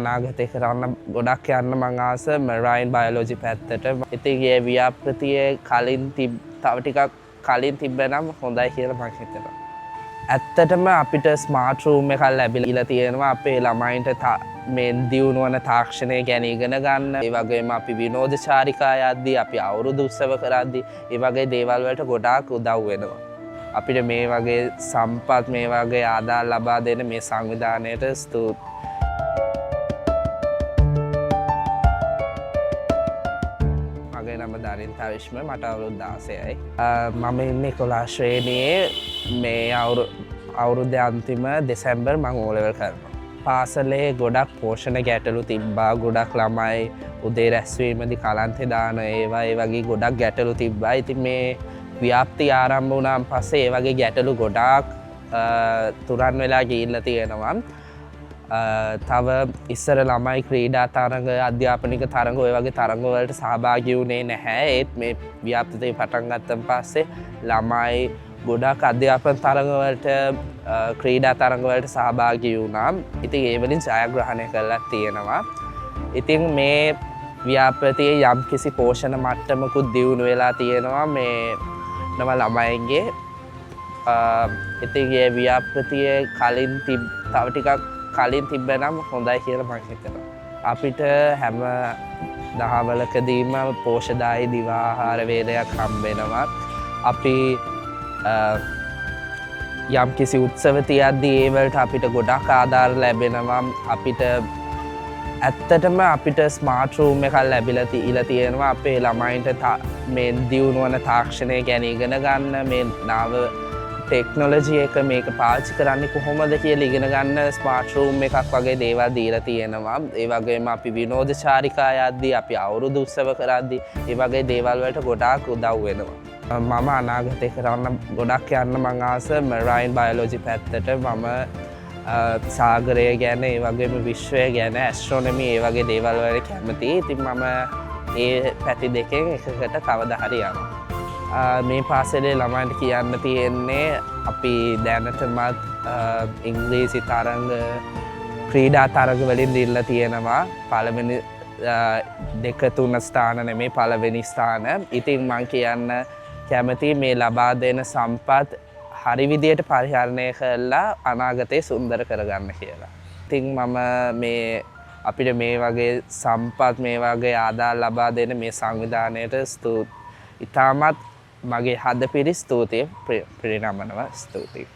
අනාගතේ කරන්න ගොඩක් යන්න මං ආස මරයින් බයොලොජි පැත්තට. ඉතින් ඒ ව්‍යාපෘතියේ කලින් තව ටිකක් කලින් තිබ්බනම් හොඳයි කියලා මං හිතනවා. ඇත්තටම අපිට ස්මාර්ට් රූම් එකක් ලැබිලා තියෙනවා අපේ ළමයින්ට මේ දියුණුවන තාක්ෂණය ගැන ඉගෙන ගන්න. ඒ වගේම අපි විනෝද චාරිකා යද්දී අපි අවුරුදු උත්සව කරද්දී ඒ වගේ දේවල් වලට ගොඩාක් උදව් වෙනවා. අපිට මේ වගේ සම්පත් මේ වගේ ආදාළ ලබා දෙන මේ සංවිධානයට ස්තුතියි. මගේ නම දරින්තා විශ්ම, මට අවුරුදු 16යි. මම ඉන්නේ 11 ශ්‍රේණියේ. මේ අවුරුද්දේ අන්තිම දෙසැම්බර් මම O level කරනවා. පාසලේ ගොඩක් පෝෂණ ගැටලු තිබ්බා. ගොඩක් ළමයි උදේ රැස්වීමේදී කලන්තේ දාන ඒවා ඒ වගේ ගොඩක් ගැටලු තිබ්බා. ඉතින් මේ ව්‍යාප්තිය ආරම්භ වුණාන් පස්සේ ඒ වගේ ගැටලු ගොඩාක් තුරන් වෙලා ගිහිල්ලා තියෙනවා. තව ඉස්සර ළමයි ක්‍රීඩා තරඟ, අධ්‍යාපනික තරඟ ඔය වගේ තරඟ වලට සහභාගී වුණේ නැහැ. ඒත් මේ ව්‍යාප්තිය පටන් ගත්තන් පස්සේ ළමයි ගොඩක් අධ්‍යාපන තරඟ වලට, ක්‍රීඩා තරඟ වලට සහභාගී වුණා. ඉතින් ඒ වලින් ජයග්‍රහණය කරලා තියෙනවා. ඉතින් මේ ව්‍යාපෘතියේ යම්කිසි පෝෂණ මට්ටමකුත් දියුණු වෙලා තියෙනවා මේ නම ළමයින්ගේ. ඉතින් ඒ ව්‍යාපෘතියේ කලින් තව ටිකක් කලින් තිබ්බනම් හොඳයි කියලා මම හිතනවා. අපිට හැම දහවලකදීම පෝෂදායී දිවා ආහාර වේලයක් හම්බ වෙනවා. අපි යම් කිසි උත්සව තියද්දී ඒ වලට අපිට ගොඩක් ආධාර ලැබෙනවා. අපිට ඇත්තටම අපිට ස්මාර්ට් රූම් එකක් ලැබිලා තියෙනවා අපේ ළමයින්ට මේ දියුණුවන තාක්ෂණය ගැන ඉගෙන ගන්න, මේ නව ටෙක්නොලොජි එක මේක පාවිච්චි කරන්නේ කොහොමද කියලා ඉගෙන ගන්න ස්මාර්ට් රූම් එකක් වගේ දේවල් දීලා තියෙනවා. ඒ වගේම අපි විනෝද චාරිකා යද්දී, අපි අවුරුදු උත්සව කරද්දී ඒ වගේ දේවල් වලට ගොඩාක් උදව් වෙනවා. මම අනාගතේ කරන්න ගොඩක් යන්න මං ආස මරයින් බයොලොජි පැත්තට. මම සාගරය ගැන, ඒ වගේම විශ්වය ගැන, ඇස්ට්‍රොනොමි ඒ වගේ දේවල් වලට කැමතියි. ඉතින් මම ඒ පැති දෙකෙන් එකකට කවදා හරි යනවා. මේ පාසලේ ළමයින්ට කියන්න තියෙන්නේ අපි දැනටමත් ඉංග්‍රීසි තරඟ, ක්‍රීඩා තරඟ වලින් දීලා තියෙනවා. පළවෙනි 2 3 ස්ථාන නෙමේ, පළවෙනි ස්ථාන. ඉතින් මං කියන්න කැමති මේ ලබා දෙන සම්පත් හරි විදියට පරිහරණය කරලා අනාගතේ සුන්දර කරගන්න කියලා. ඉතින් මම මේ අපිට මේ වගේ සම්පත්, මේ වගේ ආදාළ ලබා දෙන මේ සංවිධානයට ස්තුතියි. ඉතාමත් මගේ හදපිරි ස්තුතිය පිරිනමනවා. ස්තුතියි.